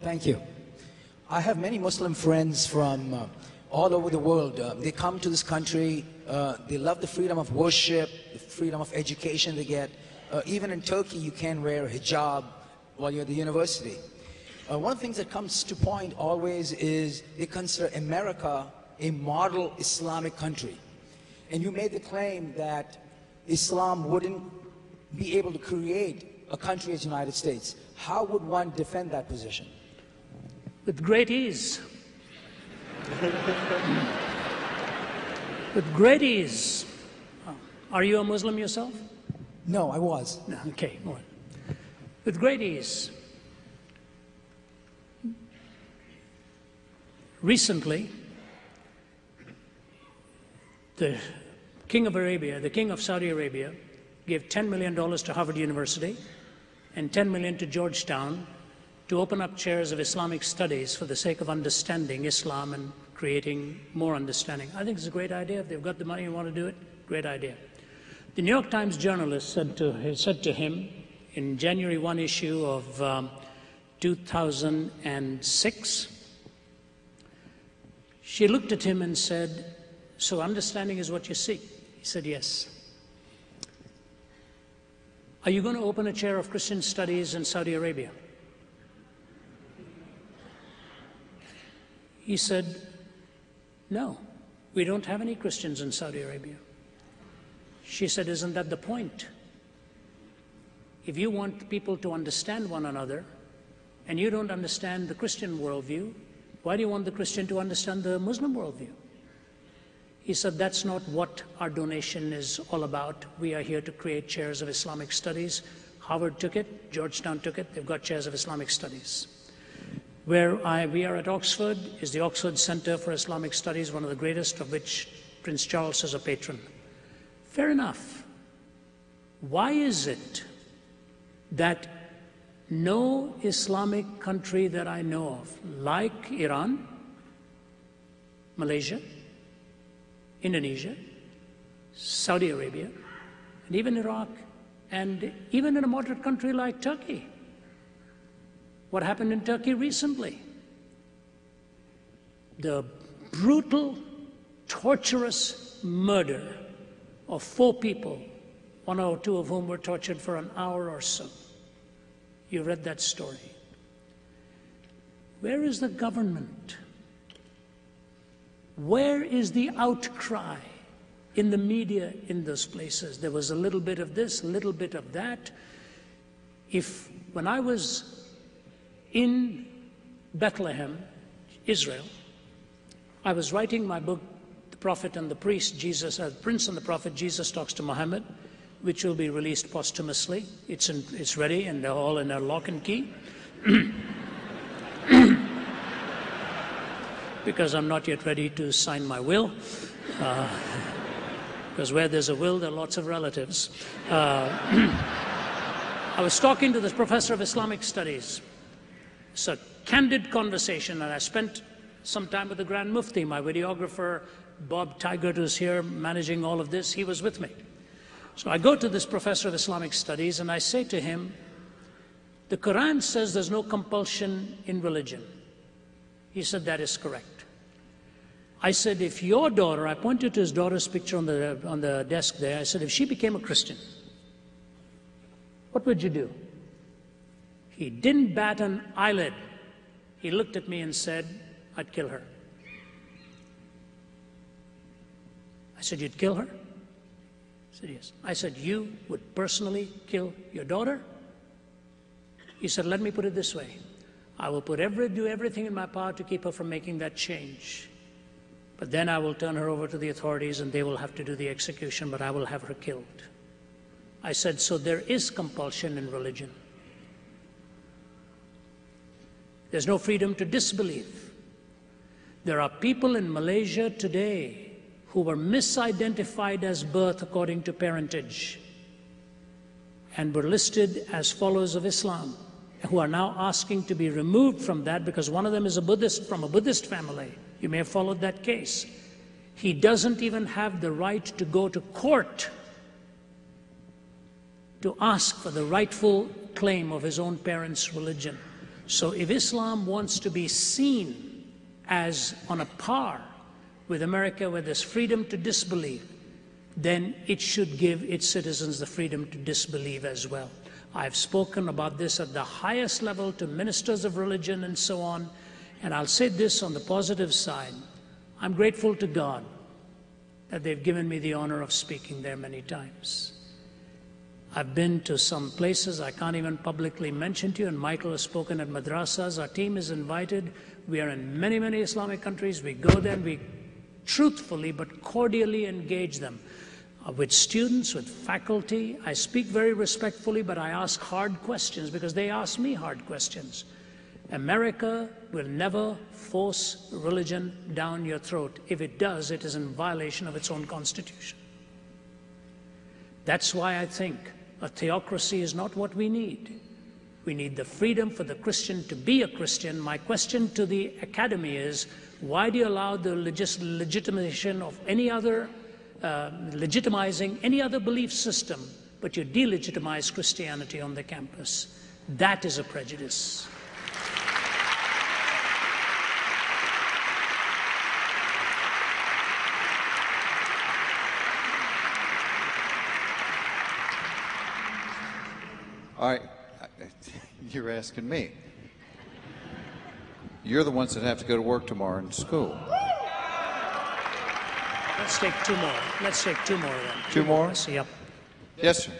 Thank you. I have many Muslim friends from all over the world. They come to this country. They love the freedom of worship, the freedom of education they get. Even in Turkey, you can wear a hijab while you're at the university. One of the things that comes to point always is they consider America a model Islamic country. And you made the claim that Islam wouldn't be able to create a country as the United States. How would one defend that position? With great ease. With great ease. Are you a Muslim yourself? No, I was. No, okay, all right. With great ease. Recently, the King of Arabia, the King of Saudi Arabia, gave $10 million to Harvard University and $10 million to Georgetown to open up chairs of Islamic studies for the sake of understanding Islam and creating more understanding. I think it's a great idea. If they've got the money and want to do it, great idea. The New York Times journalist said to him in January 1 issue of 2006, she looked at him and said, "So understanding is what you seek?" He said, "Yes." "Are you going to open a chair of Christian studies in Saudi Arabia?" He said, "No, we don't have any Christians in Saudi Arabia." She said, "Isn't that the point? If you want people to understand one another and you don't understand the Christian worldview, why do you want the Christian to understand the Muslim worldview?" He said, "That's not what our donation is all about. We are here to create chairs of Islamic studies. Harvard took it, Georgetown took it, they've got chairs of Islamic studies. Where we are at Oxford is the Oxford Center for Islamic Studies, one of the greatest, of which Prince Charles is a patron." Fair enough. Why is it that no Islamic country that I know of, like Iran, Malaysia, Indonesia, Saudi Arabia, and even Iraq, and even in a moderate country like Turkey? What happened in Turkey recently? The brutal, torturous murder of 4 people, 1 or 2 of whom were tortured for an hour or so. You read that story. Where is the government? Where is the outcry in the media in those places? There was a little bit of this, a little bit of that. When I was in Bethlehem, Israel, I was writing my book, The Prophet and the Priest, Prince and the Prophet, Jesus Talks to Muhammad, which will be released posthumously. It's ready and they're all in a lock and key. Because I'm not yet ready to sign my will. Because where there's a will, there are lots of relatives. I was talking to this professor of Islamic studies. It's a candid conversation, and I spent some time with the Grand Mufti, my videographer, Bob Tigert, who's here managing all of this. He was with me. So I go to this professor of Islamic studies and I say to him, "The Quran says there's no compulsion in religion." He said, "That is correct." I said, "If your daughter," I pointed to his daughter's picture on the desk there, I said, "if she became a Christian, what would you do?" He didn't bat an eyelid. He looked at me and said, "I'd kill her." I said, "You'd kill her?" He said, "Yes." I said, "You would personally kill your daughter?" He said, "Let me put it this way. I will do everything in my power to keep her from making that change. But then I will turn her over to the authorities and they will have to do the execution, but I will have her killed." I said, "So there is compulsion in religion. There's no freedom to disbelieve. There are people in Malaysia today who were misidentified as birth according to parentage and were listed as followers of Islam, who are now asking to be removed from that because one of them is a Buddhist, from a Buddhist family. You may have followed that case. He doesn't even have the right to go to court to ask for the rightful claim of his own parents' religion. So if Islam wants to be seen as on a par with America, where there's freedom to disbelieve, then it should give its citizens the freedom to disbelieve as well. I've spoken about this at the highest level to ministers of religion and so on, and I'll say this on the positive side. I'm grateful to God that they've given me the honor of speaking there many times. I've been to some places I can't even publicly mention to you, and Michael has spoken at madrasas. Our team is invited. We are in many, many Islamic countries. We go there and we truthfully but cordially engage them. With students, with faculty, I speak very respectfully, but I ask hard questions because they ask me hard questions. America will never force religion down your throat. If it does, it is in violation of its own constitution. That's why I think a theocracy is not what we need. We need the freedom for the Christian to be a Christian. My question to the academy is, why do you allow the legitimation of any other, legitimizing any other belief system, but you delegitimize Christianity on the campus? That is a prejudice. All right, you're asking me. You're the ones that have to go to work tomorrow in school. Let's take two more. Let's take two more then. Two more? Yep. Yes, sir.